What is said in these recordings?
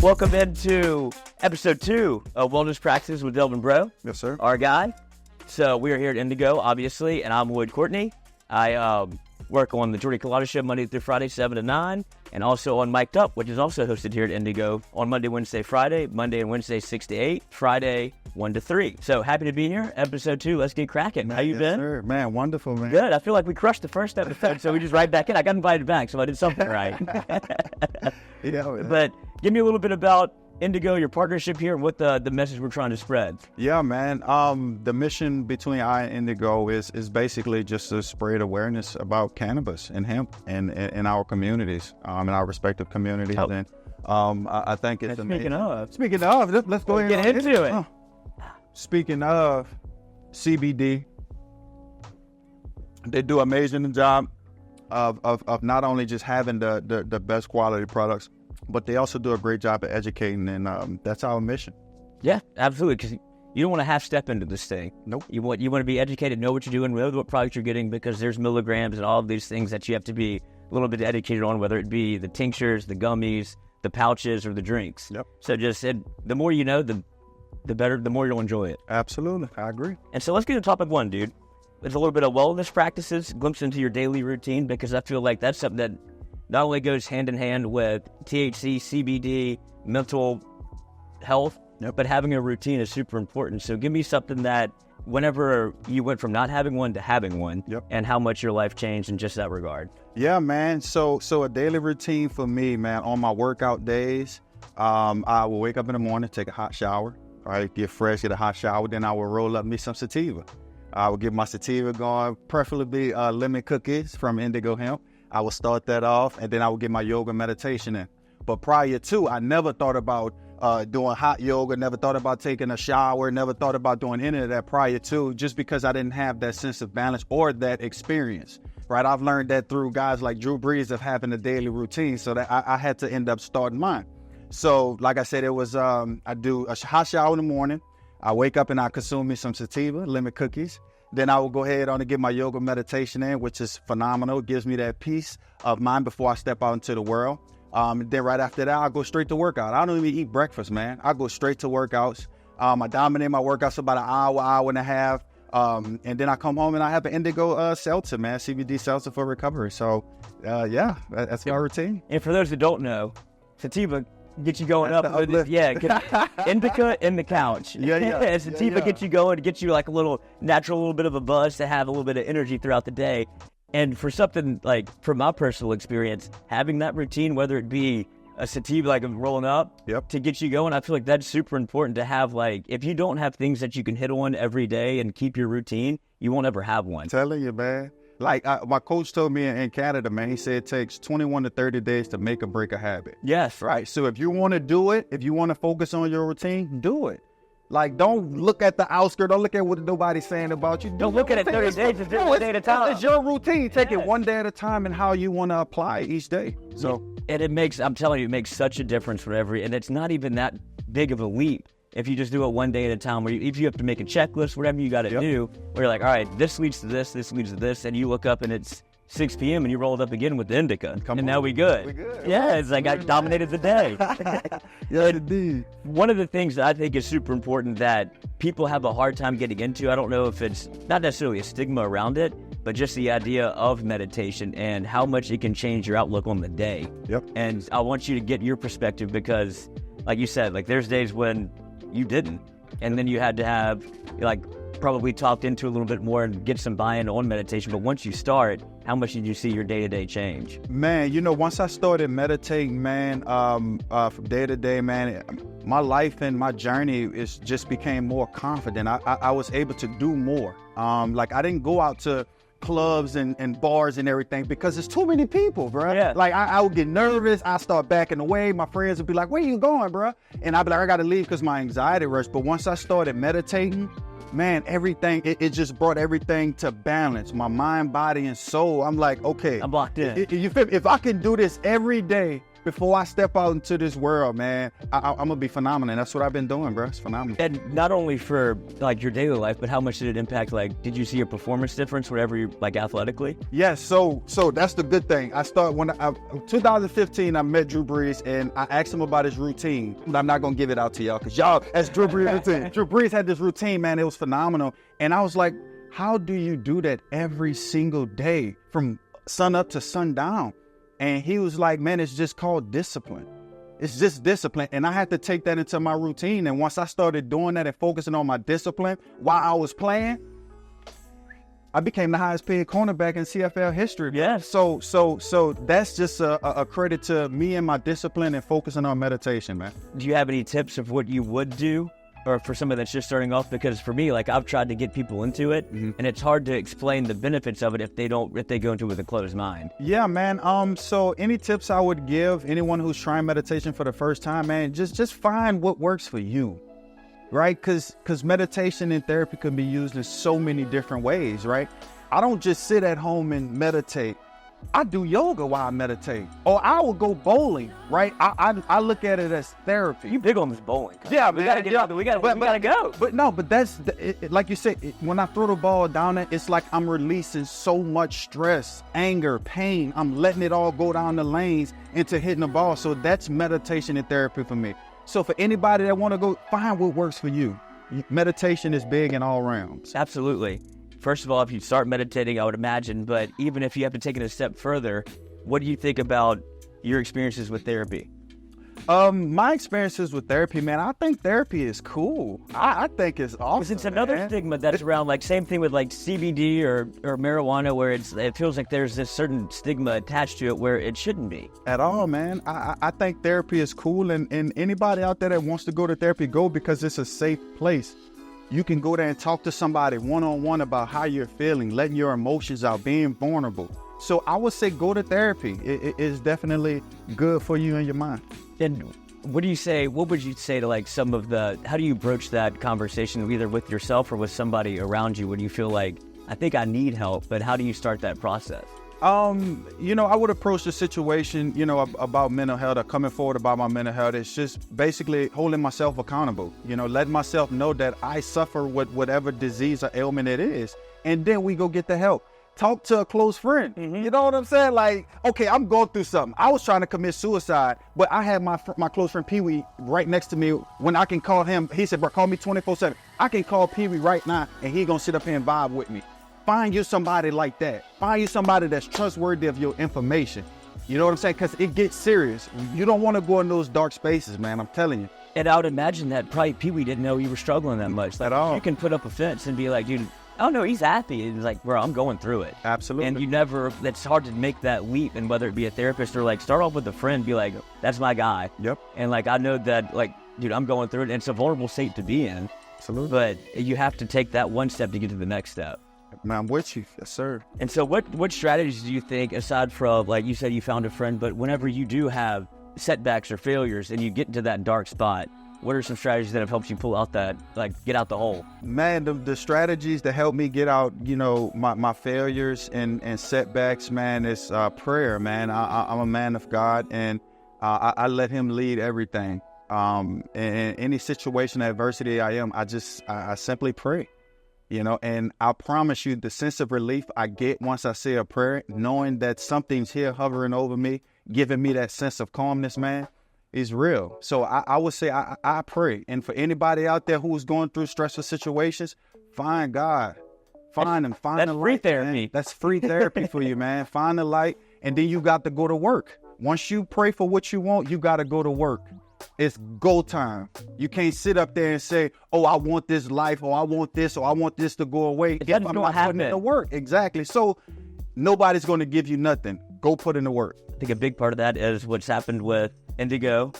Welcome into episode 2 of Wellness Practices with Delvin Breaux. Yes, sir. Our guy. So we are here at Indigo, obviously, and I'm Wood Courtney. I work on the Jordy Collada Show Monday through Friday, 7 to 9, and also on Mic'd Up, which is also hosted here at Indigo on Monday, Wednesday, Friday, Monday and Wednesday, 6 to 8, Friday, 1 to 3. So happy to be here. Episode 2, let's get cracking. Man, How you been? Sir. Man, wonderful, man. Good. I feel like we crushed the first episode, so we just right back in. I got invited back, so I did something right. Yeah, man. But give me a little bit about Indigo, your partnership here, and what the message we're trying to spread. Yeah, man. The mission between I and Indigo is basically just to spread awareness about cannabis and hemp in our communities, in our respective communities. Oh. And I think it's amazing. Speaking of, let's go ahead get and into it. Speaking of CBD, they do an amazing job of not only just having the best quality products, but they also do a great job of educating, and that's our mission. Yeah, absolutely, because you don't want to half-step into this thing. Nope. You want to be educated, know what you're doing, know what products you're getting, because there's milligrams and all of these things that you have to be a little bit educated on, whether it be the tinctures, the gummies, the pouches, or the drinks. Yep. So the more you know, the better, the more you'll enjoy it. Absolutely, I agree. And so let's get to topic 1, dude. It's a little bit of wellness practices, glimpse into your daily routine, because I feel like that's something that not only goes hand in hand with THC, CBD, mental health, but having a routine is super important. So give me something that whenever you went from not having one to having one, and how much your life changed in just that regard. Yeah, man. So a daily routine for me, man, on my workout days, I will wake up in the morning, take a hot shower, all right, get fresh, get a hot shower, then I will roll up me some sativa. I will get my sativa going, preferably lemon cookies from Indigo Hemp. I will start that off, and then I will get my yoga meditation in. But prior to, I never thought about doing hot yoga, never thought about taking a shower, never thought about doing any of that prior to, just because I didn't have that sense of balance or that experience, right? I've learned that through guys like Drew Brees of having a daily routine, so that I had to end up starting mine. So like I said, it was, I do a hot shower in the morning. I wake up and I consume me some sativa, lemon cookies. Then I will go ahead on and get my yoga meditation in, which is phenomenal. It gives me that peace of mind before I step out into the world. Then right after that, I'll go straight to workout. I don't even eat breakfast, man. I go straight to workouts. I dominate my workouts about an hour and a half. And then I come home and I have an Indigo seltzer, man, CBD seltzer for recovery. So, yeah, that's my routine. And for those that don't know, sativa get you going That's up. Indica in the couch. Yeah. Sativa get you going, to get you like a little natural, little bit of a buzz, to have a little bit of energy throughout the day. And for something like, from my personal experience, having that routine, whether it be a sativa, like rolling up, to get you going, I feel like that's super important to have. Like, if you don't have things that you can hit on every day and keep your routine, you won't ever have one. I'm telling you, man. Like my coach told me in Canada, man, he said it takes 21 to 30 days to make or break a habit. Yes. Right. So if you want to do it, if you want to focus on your routine, do it. Like, don't look at the outskirt. Don't look at what nobody's saying about you. Don't look at it 30 days. Just do it one day at a time. It's your routine. Take it one day at a time and how you want to apply it each day. So, and it makes, I'm telling you, it makes such a difference for and it's not even that big of a leap. If you just do it one day at a time, where if you have to make a checklist, whatever you got to do, where you're like, all right, this leads to this leads to this, and you look up and it's 6 p.m. and you roll it up again with the indica, now we good. We good. Yeah, it's like I dominated the day. Yeah, indeed. One of the things that I think is super important that people have a hard time getting into, I don't know if it's not necessarily a stigma around it, but just the idea of meditation and how much it can change your outlook on the day. And I want you to get your perspective, because like you said, like there's days when you didn't, and then you had to have, like, probably talked into a little bit more and get some buy-in on meditation. But once you start, how much did you see your day-to-day change? Man, once I started meditating, man, from day to day, man, my life and my journey just became more confident. I was able to do more. Like, I didn't go out to clubs and bars and everything because there's too many people, bro. Yeah. Like, I would get nervous. I start backing away. My friends would be like, where you going, bro? And I'd be like, I got to leave because my anxiety rushed. But once I started meditating, man, everything, it just brought everything to balance. My mind, body, and soul. I'm like, okay. I'm locked in. You feel me? If I can do this every day before I step out into this world, man, I'm gonna be phenomenal. And that's what I've been doing, bro. It's phenomenal. And not only for like your daily life, but how much did it impact? Like, did you see a performance difference, whatever you like athletically? Yes. So that's the good thing. I started when 2015. I met Drew Brees and I asked him about his routine. I'm not gonna give it out to y'all because y'all, that's Drew Brees' routine. Drew Brees had this routine, man. It was phenomenal. And I was like, how do you do that every single day from sun up to sundown? And he was like, man, it's just called discipline. It's just discipline. And I had to take that into my routine. And once I started doing that and focusing on my discipline while I was playing, I became the highest paid cornerback in CFL history. Yeah. So that's just a credit to me and my discipline and focusing on meditation, man. Do you have any tips of what you would do? Or for somebody that's just starting off? Because for me, like I've tried to get people into it, and it's hard to explain the benefits of it if they go into it with a closed mind. Yeah, man. So any tips I would give anyone who's trying meditation for the first time, man, just find what works for you, right? Because meditation and therapy can be used in so many different ways, right? I don't just sit at home and meditate. I do yoga while I meditate, or I will go bowling, right? I look at it as therapy. You big on this bowling? Yeah, we man. gotta get out. We gotta go. But that's like you said. When I throw the ball down there, it's like I'm releasing so much stress, anger, pain. I'm letting it all go down the lanes into hitting the ball. So that's meditation and therapy for me. So for anybody that want to go, find what works for you. Meditation is big in all realms. Absolutely. First of all, if you start meditating, I would imagine, but even if you have to take it a step further, what do you think about your experiences with therapy? My experiences with therapy, man, I think therapy is cool. I think it's awesome. Because it's another man. stigma that's around, like same thing with like CBD or marijuana, where it feels like there's this certain stigma attached to it where it shouldn't be. At all, man. I think therapy is cool, and anybody out there that wants to go to therapy, go, because it's a safe place. You can go there and talk to somebody one-on-one about how you're feeling, letting your emotions out, being vulnerable. So I would say go to therapy. It is definitely good for you and your mind. And what would you say to like some of how do you broach that conversation either with yourself or with somebody around you when you feel like, I think I need help, but how do you start that process? I would approach the situation, about mental health or coming forward about my mental health. It's just basically holding myself accountable, letting myself know that I suffer with whatever disease or ailment it is. And then we go get the help. Talk to a close friend. Mm-hmm. You know what I'm saying? Like, okay, I'm going through something. I was trying to commit suicide, but I had my close friend Pee-wee right next to me when I can call him. He said, bro, call me 24/7. I can call Pee-wee right now and he gonna sit up here and vibe with me. Find you somebody like that. Find you somebody that's trustworthy of your information. You know what I'm saying? Because it gets serious. You don't want to go in those dark spaces, man. I'm telling you. And I would imagine that probably Pee-wee didn't know you were struggling that much. Like, at all. You can put up a fence and be like, dude, oh no, he's happy. It's like, bro, I'm going through it. Absolutely. And it's hard to make that leap. And whether it be a therapist or like start off with a friend, be like, that's my guy. Yep. And like, I know that like, dude, I'm going through it. And it's a vulnerable state to be in. Absolutely. But you have to take that one step to get to the next step. Man, I'm with you. Yes, sir. And so what strategies do you think, aside from, like you said, you found a friend, but whenever you do have setbacks or failures and you get into that dark spot, what are some strategies that have helped you pull out that, like, get out the hole? Man, the strategies that help me get out, my failures and setbacks, man, is prayer, man. I'm a man of God, and I let him lead everything. In any situation, adversity I simply pray. And I promise you the sense of relief I get once I say a prayer, knowing that something's here hovering over me, giving me that sense of calmness, man, is real. So I would say I pray. And for anybody out there who's going through stressful situations, find God. Find him. Find that's the free light, therapy. Man. That's free therapy for you, man. Find the light, and then you got to go to work. Once you pray for what you want, you got to go to work. It's go time. You can't sit up there and say, oh, I want this life, or I want this, or I want this to go away. If I'm not putting in the work. Exactly. So nobody's going to give you nothing. Go put in the work. I think a big part of that is what's happened with indigo,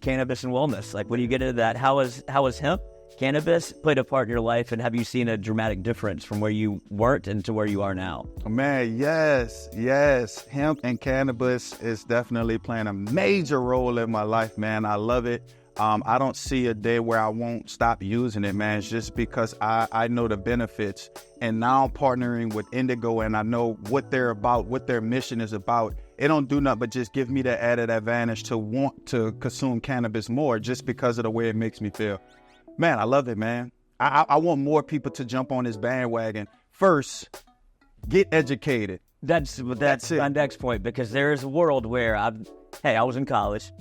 cannabis, and wellness. Like, when you get into that, how is hemp, cannabis played a part in your life, and have you seen a dramatic difference from where you weren't and to where you are now? Man, yes. Hemp and cannabis is definitely playing a major role in my life, man. I love it. I don't see a day where I won't stop using it, man. It's just because I know the benefits. And now I'm partnering with Indigo, and I know what they're about, what their mission is about. it don't do nothing but just give me that added advantage to want to consume cannabis more just because of the way it makes me feel. Man, I love it, man. I want more people to jump on this bandwagon. First, get educated. That's my next point, because there is a world where I was in college,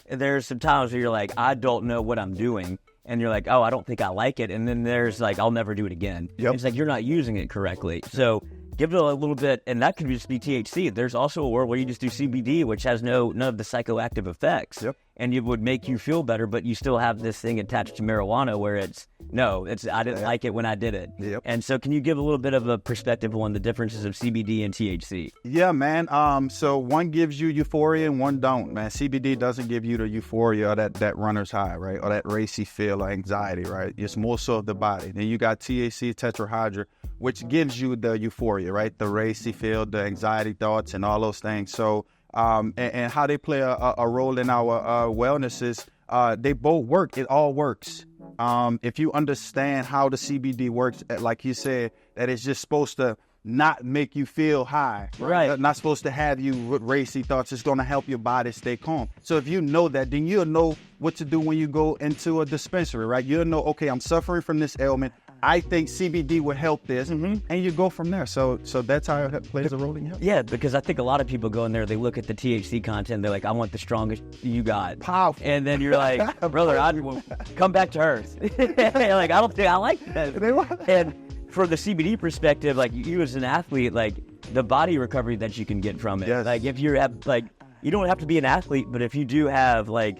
and there's some times where you're like, I don't know what I'm doing, and you're like, oh, I don't think I like it, and then there's like, I'll never do it again. It's like you're not using it correctly. So give it a little bit, and that could just be THC. There's also a world where you just do CBD, which has none of the psychoactive effects, and it would make you feel better, but you still have this thing attached to marijuana where I didn't like it when I did it. And so can you give a little bit of a perspective on the differences of CBD and THC? Yeah, man. So one gives you euphoria and one don't, man. CBD doesn't give you the euphoria or that runner's high, right? Or that racy feel or anxiety, right? It's more so of the body. Then you got THC tetrahydra, which gives you the euphoria, right? The racy feel, the anxiety thoughts, and all those things. So, and how they play a role in our wellness is they both work. It all works. If you understand how the CBD works, like you said, that it's just supposed to not make you feel high. Right. Not supposed to have you with racy thoughts. It's going to help your body stay calm. So if you know that, then you'll know what to do when you go into a dispensary, right? You'll know, okay, I'm suffering from this ailment. I think CBD would help this, and you go from there. So that's how it plays a role in health. Yeah, because I think a lot of people go in there, they look at the THC content, they're like, I want the strongest you got. Powerful. And then you're like, brother, I'd come back to earth. Like, I don't think I like that. And from the CBD perspective, like you as an athlete, like the body recovery that you can get from it. Like if you have, like, you don't have to be an athlete, but if you do have like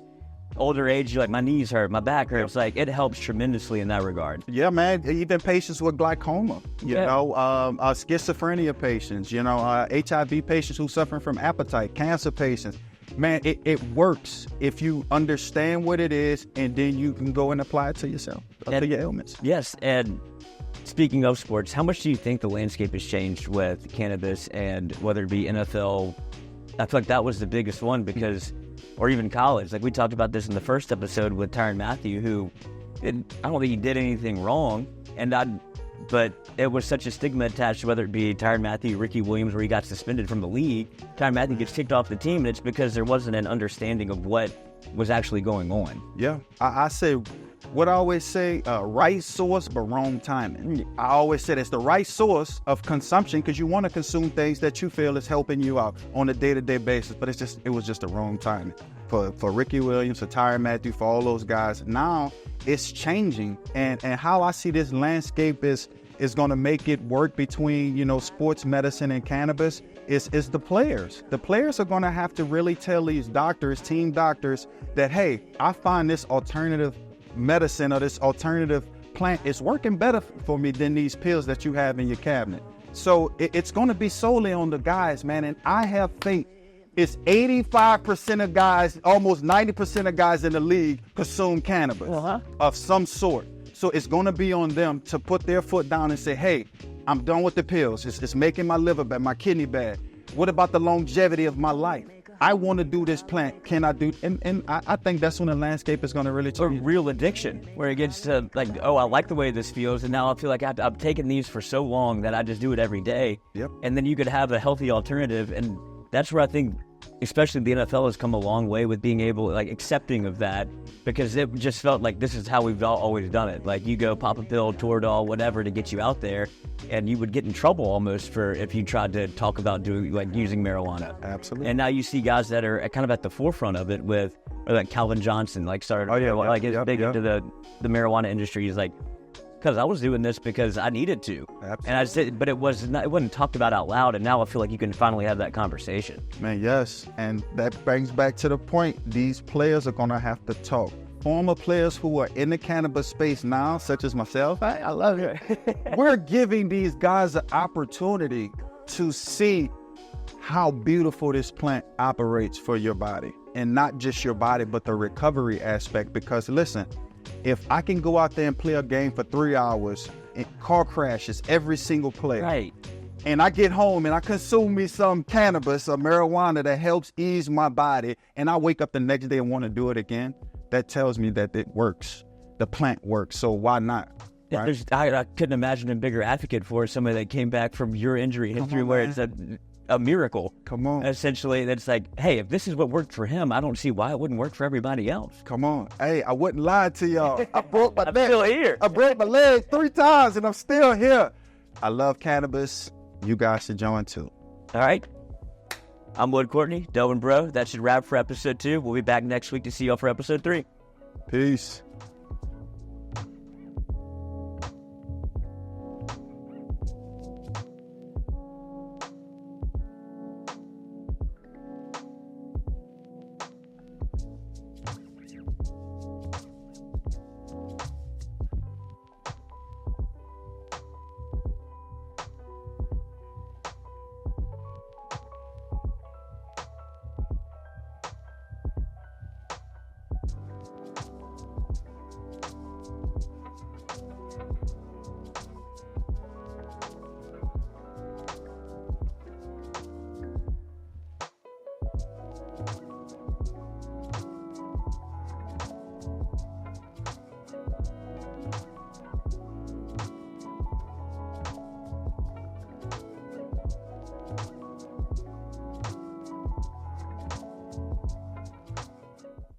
older age, you're like, my knees hurt, my back hurts, like it helps tremendously in that regard. Yeah, man. Even patients with glaucoma, you know, schizophrenia patients, you know, HIV patients who suffering from appetite, cancer patients. Man, it works if you understand what it is, and then you can go and apply it to yourself, to your ailments. Yes, and speaking of sports, how much do you think the landscape has changed with cannabis, and whether it be NFL? I feel like that was the biggest one, because, or even college. Like we talked about this in the first episode with Tyrann Mathieu, who I don't think he did anything wrong, but it was such a stigma attached to whether it be Tyrann Mathieu, Ricky Williams, where he got suspended from the league. Tyrann Mathieu gets kicked off the team, and it's because there wasn't an understanding of what was actually going on. Yeah, I say, what I always say, right source but wrong timing. I always say it's the right source of consumption, because you want to consume things that you feel is helping you out on a day-to-day basis, but it was just the wrong timing. For Ricky Williams, for Tyrann Mathieu, for all those guys. Now it's changing, and how I see this landscape is going to make it work between, you know, sports medicine and cannabis is the players. The players are going to have to really tell these doctors, team doctors, that, hey, I find this alternative medicine or this alternative plant is working better for me than these pills that you have in your cabinet. So it's going to be solely on the guys, man. And I have faith. It's 85% of guys, almost 90% of guys in the league consume cannabis of some sort. So it's going to be on them to put their foot down and say, hey, I'm done with the pills. It's making my liver bad, my kidney bad. What about the longevity of my life? I want to do this plant. Can I do? And I think that's when the landscape is going to really change. A real addiction, where it gets to like, oh, I like the way this feels, and now I feel like I've taken these for so long that I just do it every day. And then you could have a healthy alternative, and that's where I think, especially the NFL has come a long way with being able, like, accepting of that, because it just felt like this is how we've always done it. Like, you go pop a pill, Toradol, whatever, to get you out there, and you would get in trouble almost for if you tried to talk about doing, like, using marijuana. Absolutely. And now you see guys that are kind of at the forefront of it with, or like Calvin Johnson, like started, big into the marijuana industry. He's like, because I was doing this because I needed to. Absolutely. And I said, but it wasn't talked about out loud, and now I feel like you can finally have that conversation. Man, yes, and that brings back to the point, these players are going to have to talk. Former players who are in the cannabis space now, such as myself, I love it. We're giving these guys an opportunity to see how beautiful this plant operates for your body. And not just your body, but the recovery aspect. Because listen, if I can go out there and play a game for 3 hours, and car crashes every single play, right, and I get home and I consume me some cannabis or marijuana that helps ease my body, and I wake up the next day and want to do it again, that tells me that it works. The plant works, so why not? Right? I couldn't imagine a bigger advocate for somebody that came back from your injury history, where it's a miracle. Come on. Essentially, that's like, hey, if this is what worked for him, I don't see why it wouldn't work for everybody else. Come on. Hey, I wouldn't lie to y'all. I broke my I'm leg. still here. I broke my leg 3 times and I'm still here. I love cannabis. You guys should join too. All right. I'm Wood Courtney, Delvin Breaux. That should wrap for episode 2. We'll be back next week to see y'all for episode 3. Peace.